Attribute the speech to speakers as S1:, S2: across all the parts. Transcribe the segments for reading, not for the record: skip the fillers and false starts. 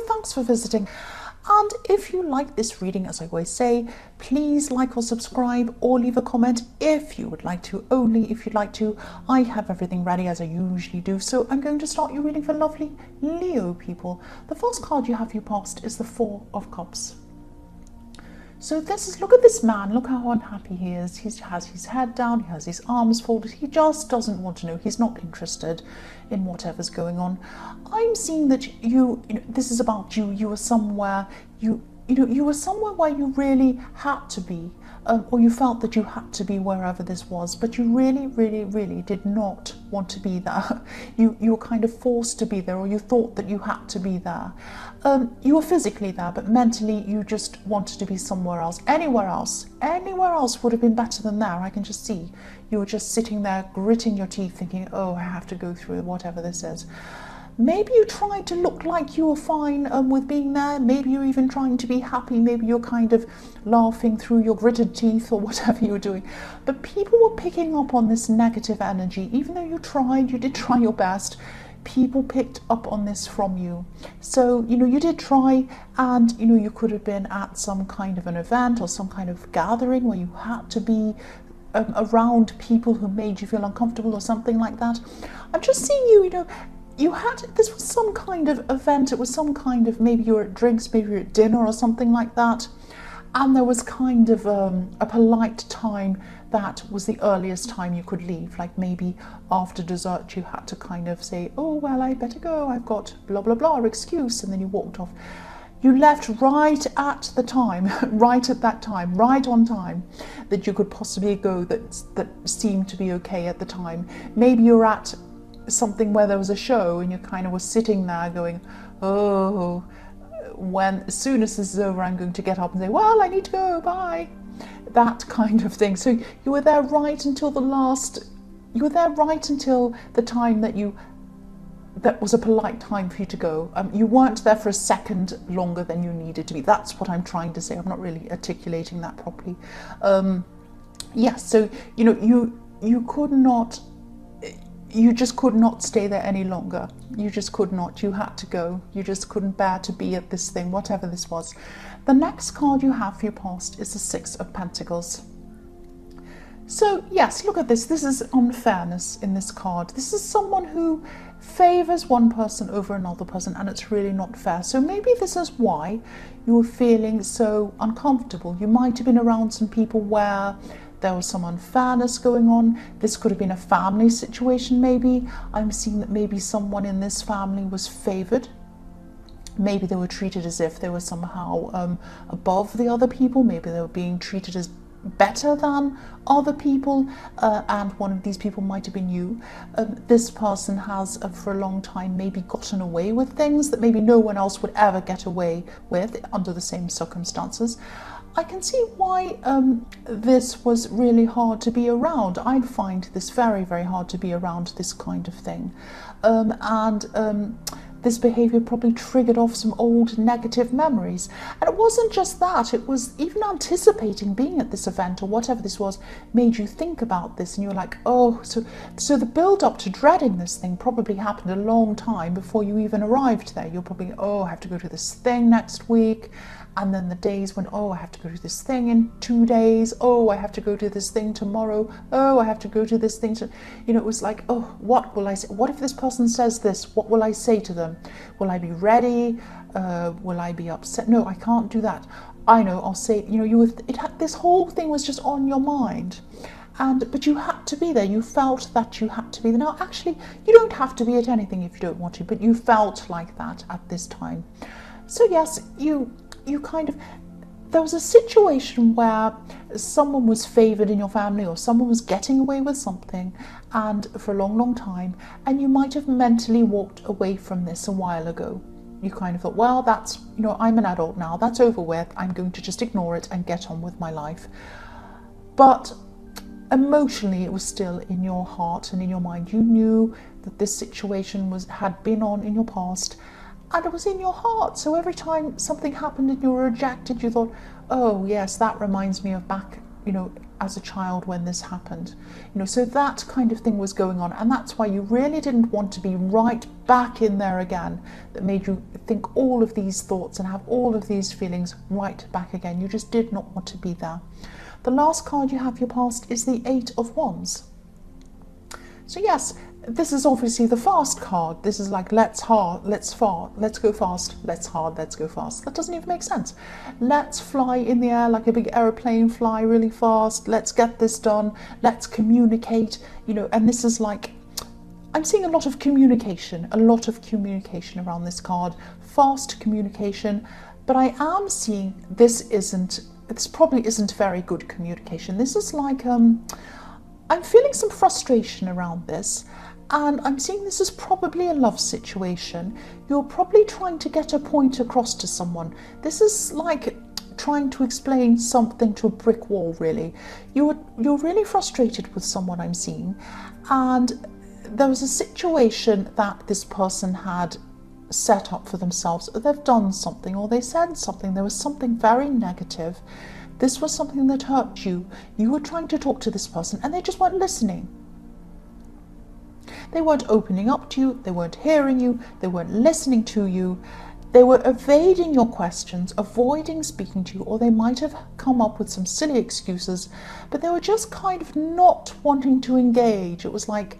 S1: thanks for visiting. And if you like this reading, as I always say, please like or subscribe or leave a comment if you would like to, only if you'd like to. I have everything ready as I usually do. So I'm going to start your reading for lovely Leo people. The first card you have for your past is the Four of Cups. So this is, look at this man, look how unhappy he is. He has his head down, he has his arms folded, he just doesn't want to know, he's not interested in whatever's going on. I'm seeing that you know, this is about you, you were somewhere, you were somewhere where you really had to be, or you felt that you had to be wherever this was, but you really did not want to be there. You were kind of forced to be there, or you thought that you had to be there. You were physically there, but mentally you just wanted to be somewhere else. Anywhere else would have been better than there. I can just see you were just sitting there gritting your teeth thinking, oh, I have to go through whatever this is. Maybe you tried to look like you were fine with being there. Maybe you're even trying to be happy. Maybe you're kind of laughing through your gritted teeth or whatever you were doing. But people were picking up on this negative energy. Even though you did try your best, people picked up on this from you. So, you did try, and, you could have been at some kind of an event or some kind of gathering where you had to be around people who made you feel uncomfortable or something like that. I'm just seeing this was some kind of event, it was some kind of, maybe you were at drinks, maybe you were at dinner or something like that, and there was kind of a polite time that was the earliest time you could leave, like maybe after dessert you had to kind of say, oh well, I better go, I've got blah blah blah excuse, and then you walked off. You left right at the time, right on time that you could possibly go, that seemed to be okay at the time. Maybe you're at something where there was a show and you kind of were sitting there going, oh, as soon as this is over, I'm going to get up and say, well, I need to go, bye. That kind of thing. So you were there right until the time that was a polite time for you to go. You weren't there for a second longer than you needed to be. That's what I'm trying to say. I'm not really articulating that properly. Yes, so, you just could not stay there any longer. You just could not. You had to go. You just couldn't bear to be at this thing, whatever this was. The next card you have for your past is the Six of Pentacles. So, yes, look at this. This is unfairness in this card. This is someone who favors one person over another person, and it's really not fair. So maybe this is why you were feeling so uncomfortable. You might have been around some people where there was some unfairness going on. This could have been a family situation maybe. I'm seeing that maybe someone in this family was favored. Maybe they were treated as if they were somehow above the other people. Maybe they were being treated as better than other people, and one of these people might have been you. This person has for a long time maybe gotten away with things that maybe no one else would ever get away with under the same circumstances. I can see why this was really hard to be around. I'd find this very hard to be around this kind of thing. This behaviour probably triggered off some old negative memories. And it wasn't just that, it was even anticipating being at this event or whatever this was made you think about this, and you're like, oh, so the build up to dreading this thing probably happened a long time before you even arrived there. You're probably, oh, I have to go to this thing next week. And then the days when, oh, I have to go to this thing in 2 days. Oh, I have to go to this thing tomorrow. Oh, I have to go to this thing. It was like, oh, what will I say? What if this person says this? What will I say to them? Will I be ready? Will I be upset? No, I can't do that. I know, I'll say, this whole thing was just on your mind. But you had to be there. You felt that you had to be there. Now, actually, you don't have to be at anything if you don't want to, but you felt like that at this time. So yes, you kind of, there was a situation where someone was favoured in your family, or someone was getting away with something, and for a long time, and you might have mentally walked away from this a while ago. You kind of thought, well, that's, I'm an adult now, that's over with, I'm going to just ignore it and get on with my life. But emotionally, it was still in your heart and in your mind. You knew that this situation had been on in your past, and it was in your heart. So every time something happened and you were rejected, you thought, oh yes, that reminds me of back, as a child when this happened. So that kind of thing was going on, and that's why you really didn't want to be right back in there again. That made you think all of these thoughts and have all of these feelings right back again. You just did not want to be there. The last card you have your past is the Eight of Wands. So yes, this is obviously the fast card. This is like let's go fast, let's hard, let's go fast. That doesn't even make sense. Let's fly in the air like a big aeroplane, fly really fast, let's get this done, let's communicate, and this is like, I'm seeing a lot of communication around this card, fast communication, but I am seeing this probably isn't very good communication. This is like, I'm feeling some frustration around this, and I'm seeing this as probably a love situation. You're probably trying to get a point across to someone. This is like trying to explain something to a brick wall, really. You're really frustrated with someone, I'm seeing, and there was a situation that this person had set up for themselves. They've done something, or they said something. There was something very negative. This was something that hurt you. You were trying to talk to this person and they just weren't listening. They weren't opening up to you. They weren't hearing you. They weren't listening to you. They were evading your questions, avoiding speaking to you, or they might have come up with some silly excuses, but they were just kind of not wanting to engage. It was like,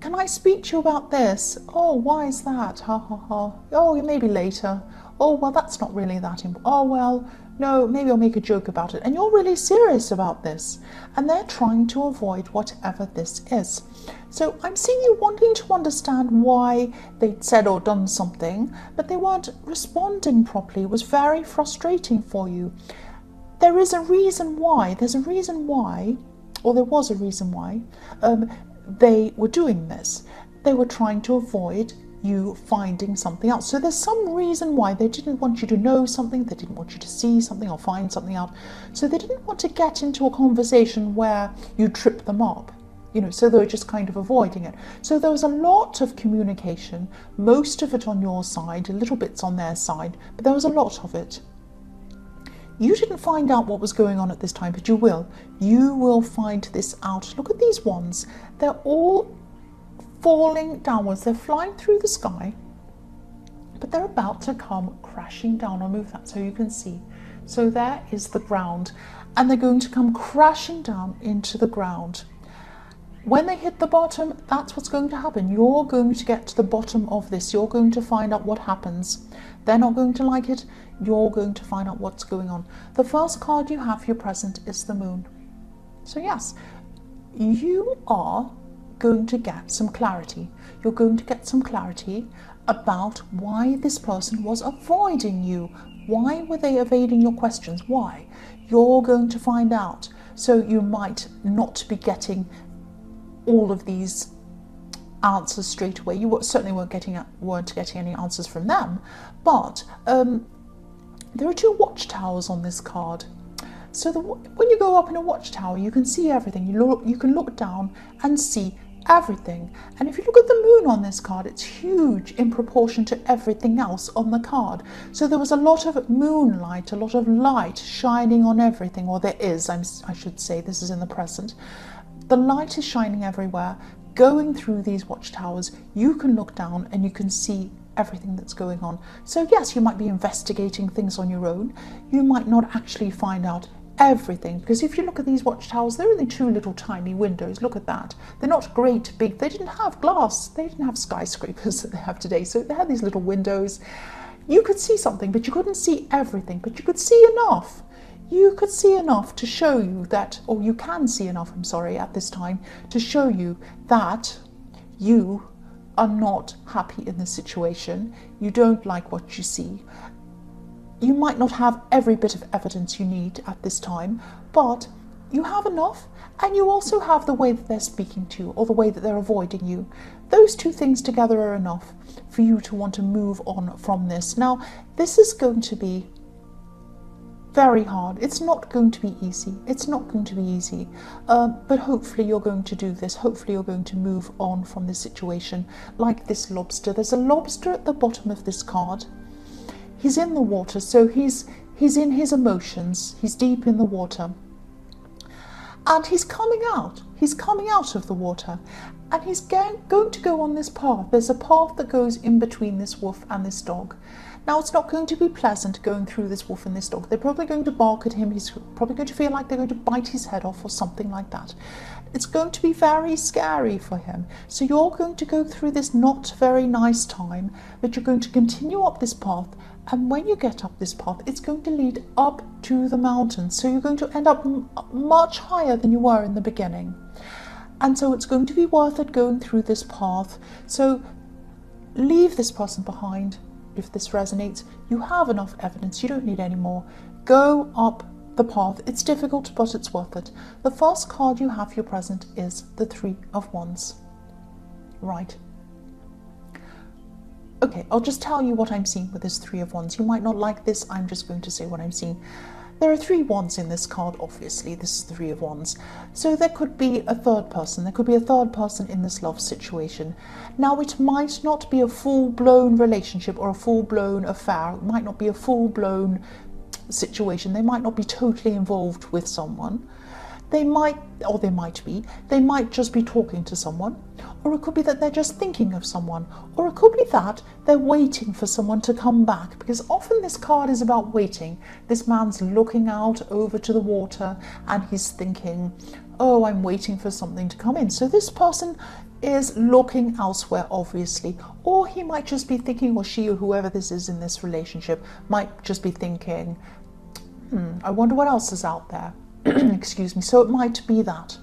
S1: can I speak to you about this? Oh, why is that? Ha ha ha. Oh, maybe later. Oh, well, that's not really that important. Oh, well, no, maybe I'll make a joke about it. And you're really serious about this. And they're trying to avoid whatever this is. So I'm seeing you wanting to understand why they'd said or done something, but they weren't responding properly. It was very frustrating for you. There is a reason why. There was a reason why they were doing this. They were trying to avoid you finding something else. So there's some reason why they didn't want you to know something, they didn't want you to see something or find something out. So they didn't want to get into a conversation where you trip them up, so they were just kind of avoiding it. So there was a lot of communication, most of it on your side, little bits on their side, but there was a lot of it. You didn't find out what was going on at this time, but you will. You will find this out. Look at these wands. They're all falling downwards. They're flying through the sky, but they're about to come crashing down. I'll move that so you can see. So there is the ground, and they're going to come crashing down into the ground. When they hit the bottom, that's what's going to happen. You're going to get to the bottom of this. You're going to find out what happens. They're not going to like it. You're going to find out what's going on. The first card you have for your present is the Moon. So yes, you are going to get some clarity. You're going to get some clarity about why this person was avoiding you. Why were they evading your questions? Why? You're going to find out. So you might not be getting all of these answers straight away. You certainly weren't getting any answers from them. But there are two watchtowers on this card. So when you go up in a watchtower, you can see everything. You can look down and see everything. And if you look at the moon on this card, it's huge in proportion to everything else on the card. So there was a lot of moonlight, a lot of light shining on everything, or there is, I should say, this is in the present. The light is shining everywhere, going through these watchtowers. You can look down and you can see everything that's going on. So yes, you might be investigating things on your own. You might not actually find out everything, because if you look at these watchtowers, they're only two little tiny windows. Look at that. They're not great big. They didn't have glass. They didn't have skyscrapers that they have today. So they had these little windows. You could see something, but you couldn't see everything. But you could see enough. You could see enough to show you that, or you can see enough, at this time, to show you that you are not happy in this situation. You don't like what you see. You might not have every bit of evidence you need at this time, but you have enough, and you also have the way that they're speaking to you, or the way that they're avoiding you. Those two things together are enough for you to want to move on from this. Now, this is going to be very hard. It's not going to be easy. But hopefully you're going to do this. Hopefully you're going to move on from this situation. Like this lobster. There's a lobster at the bottom of this card. He's in the water, so he's in his emotions. He's deep in the water. And he's coming out. He's coming out of the water. And he's going to go on this path. There's a path that goes in between this wolf and this dog. Now, it's not going to be pleasant going through this wolf and this dog. They're probably going to bark at him. He's probably going to feel like they're going to bite his head off or something like that. It's going to be very scary for him. So you're going to go through this not very nice time, but you're going to continue up this path. And when you get up this path, it's going to lead up to the mountains. So you're going to end up much higher than you were in the beginning. And so it's going to be worth it going through this path. So leave this person behind. If this resonates, you have enough evidence. You don't need any more. Go up the path. It's difficult, but it's worth it. The first card you have for your present is the Three of Wands. Right. Okay, I'll just tell you what I'm seeing with this Three of Wands. You might not like this. I'm just going to say what I'm seeing. There are 3 wands in this card, obviously. This is the Three of Wands. So there could be a third person. There could be a third person in this love situation. Now, it might not be a full-blown relationship or a full-blown affair. It might not be a full-blown situation. They might not be totally involved with someone. They might just be talking to someone. Or it could be that they're just thinking of someone. Or it could be that they're waiting for someone to come back. Because often this card is about waiting. This man's looking out over to the water and he's thinking, oh, I'm waiting for something to come in. So this person is looking elsewhere, obviously. Or he might just be thinking, or she or whoever this is in this relationship might just be thinking, I wonder what else is out there. Excuse me. So it might be that.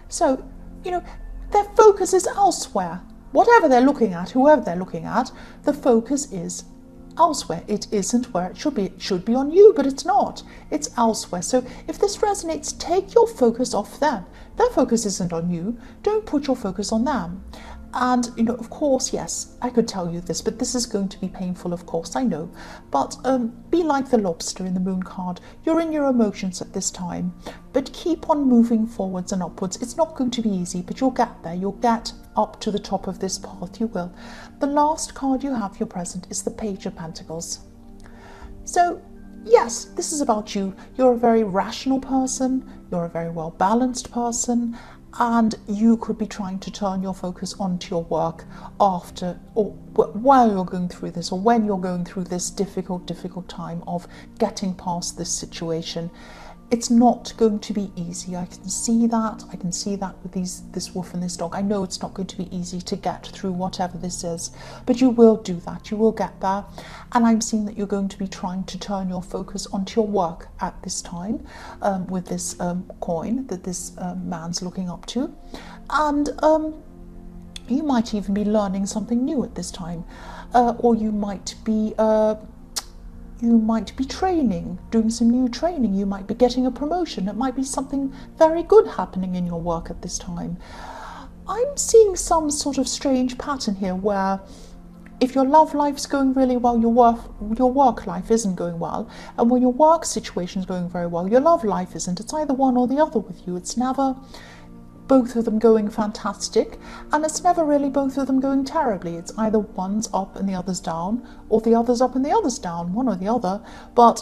S1: So, their focus is elsewhere. Whatever they're looking at, whoever they're looking at, the focus is elsewhere. It isn't where it should be. It should be on you, but it's not. It's elsewhere. So if this resonates, take your focus off them. Their focus isn't on you. Don't put your focus on them. And, of course, yes, I could tell you this, but this is going to be painful, of course, I know. But be like the lobster in the moon card. You're in your emotions at this time, but keep on moving forwards and upwards. It's not going to be easy, but you'll get there. You'll get up to the top of this path, you will. The last card you have, your present, is the Page of Pentacles. So, yes, this is about you. You're a very rational person. You're a very well-balanced person. And you could be trying to turn your focus onto your work after or while you're going through this, or when you're going through this difficult time of getting past this situation. It's not going to be easy. I can see that. I can see that with this wolf and this dog. I know it's not going to be easy to get through whatever this is, but you will do that. You will get there. And I'm seeing that you're going to be trying to turn your focus onto your work at this time with this coin that this man's looking up to. And you might even be learning something new at this time, or you might be training, doing some new training. You might be getting a promotion. It might be something very good happening in your work at this time. I'm seeing some sort of strange pattern here where if your love life's going really well, your work life isn't going well. And when your work situation is going very well, your love life isn't. It's either one or the other with you. It's never both of them going fantastic, and it's never really both of them going terribly. It's either one's up and the other's down, or the other's up and the other's down, one or the other. But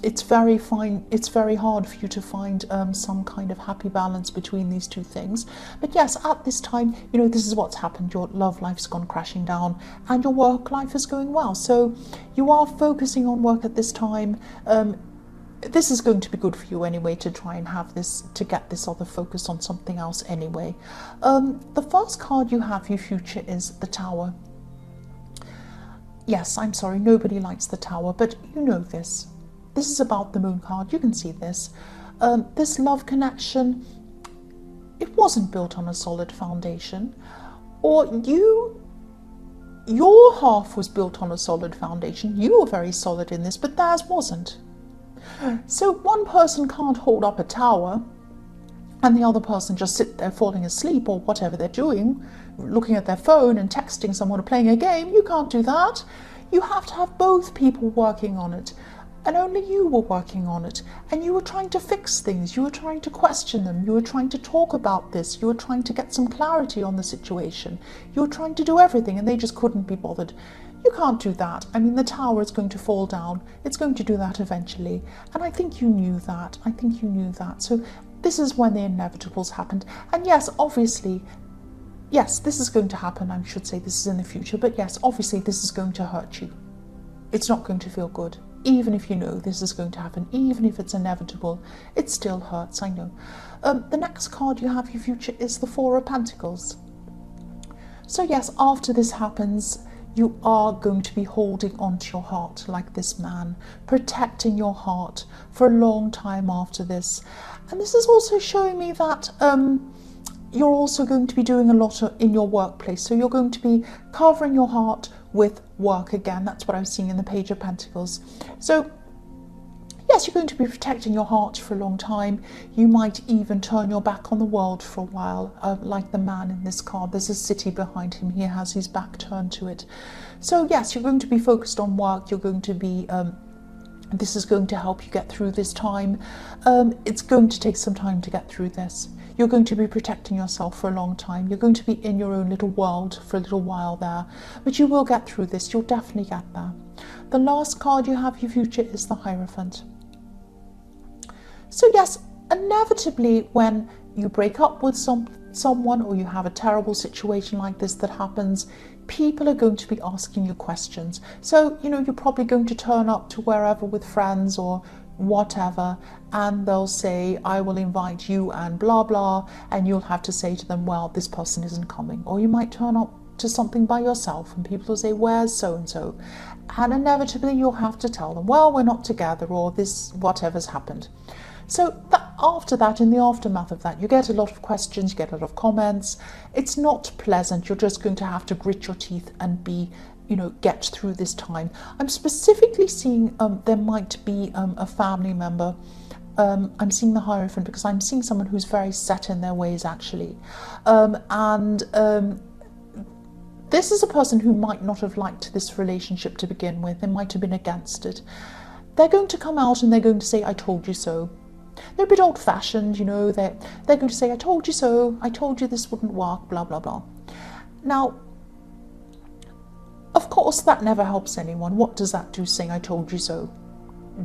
S1: it's very hard for you to find some kind of happy balance between these two things. But yes, at this time, this is what's happened. Your love life's gone crashing down and your work life is going well. So you are focusing on work at this time. This is going to be good for you anyway, to try and to get this other focus on something else anyway. The first card you have for your future is the Tower. Yes, I'm sorry, nobody likes the Tower, but you know this. This is about the Moon card. You can see this. This love connection, it wasn't built on a solid foundation. Or your half was built on a solid foundation. You were very solid in this, but theirs wasn't. So one person can't hold up a tower and the other person just sit there falling asleep or whatever they're doing, looking at their phone and texting someone or playing a game. You can't do that. You have to have both people working on it. And only you were working on it. And you were trying to fix things. You were trying to question them. You were trying to talk about this. You were trying to get some clarity on the situation. You were trying to do everything and they just couldn't be bothered. You can't do that. I mean, the tower is going to fall down. It's going to do that eventually. And I think you knew that. So this is when the inevitables happened. And yes, obviously, yes, this is going to happen. I should say this is in the future, but yes, obviously this is going to hurt you. It's not going to feel good. Even if you know this is going to happen, even if it's inevitable, it still hurts, I know. The next card you have, your future, is the Four of Pentacles. So yes, after this happens, you are going to be holding onto your heart like this man, protecting your heart for a long time after this. And this is also showing me that you're also going to be doing a lot in your workplace. So you're going to be covering your heart with work again. That's what I'm seeing in the Page of Pentacles. So yes, you're going to be protecting your heart for a long time. You might even turn your back on the world for a while, like the man in this card. There's a city behind him. He has his back turned to it. So yes, you're going to be focused on work. You're going to be this is going to help you get through this time. It's going to take some time to get through this. You're going to be protecting yourself for a long time. You're going to be in your own little world for a little while there, but you will get through this. You'll definitely get there. The last card you have, your future, is the Hierophant. So yes, inevitably when you break up with someone or you have a terrible situation like this that happens, people are going to be asking you questions. So, you know, you're probably going to turn up to wherever with friends or whatever, and they'll say, I will invite you and blah blah, and you'll have to say to them, well, this person isn't coming. Or you might turn up to something by yourself and people will say, where's so and so, and inevitably you'll have to tell them, well, we're not together, or this whatever's happened. So after that, in the aftermath of that, you get a lot of questions, you get a lot of comments. It's not pleasant. You're just going to have to grit your teeth and be, you know, get through this time. I'm specifically seeing there might be a family member. I'm seeing the Hierophant because I'm seeing someone who's very set in their ways, actually. This is a person who might not have liked this relationship to begin with. They might have been against it. They're going to come out and they're going to say, I told you so. They're a bit old-fashioned, you know. They're going to say, I told you so. I told you this wouldn't work, blah, blah, blah. Now, of course, that never helps anyone. What does that do, saying I told you so?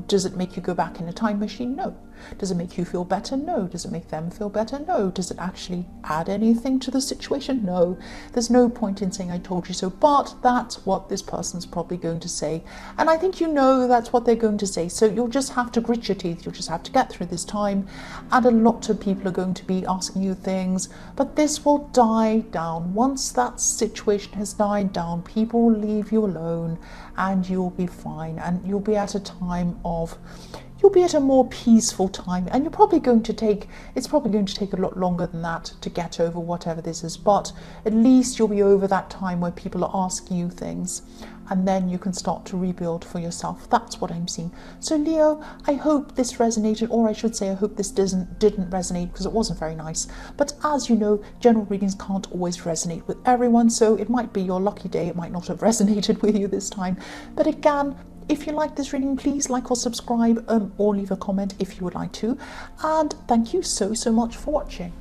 S1: Does it make you go back in a time machine? No. Does it make you feel better? No. Does it make them feel better? No. Does it actually add anything to the situation? No. There's no point in saying I told you so, but that's what this person's probably going to say. And I think you know that's what they're going to say. So you'll just have to grit your teeth. You'll just have to get through this time. And a lot of people are going to be asking you things, but this will die down. Once that situation has died down, people will leave you alone and you'll be fine. And you'll be at a time of, you'll be at a more peaceful time, and it's probably going to take a lot longer than that to get over whatever this is, but at least you'll be over that time where people are asking you things, and then you can start to rebuild for yourself. That's what I'm seeing. So Leo, I hope this resonated, or I should say I hope this didn't resonate, because it wasn't very nice. But as you know, general readings can't always resonate with everyone, so it might be your lucky day. It might not have resonated with you this time. But again, if you like this reading, please like or subscribe, or leave a comment if you would like to. And thank you so much for watching.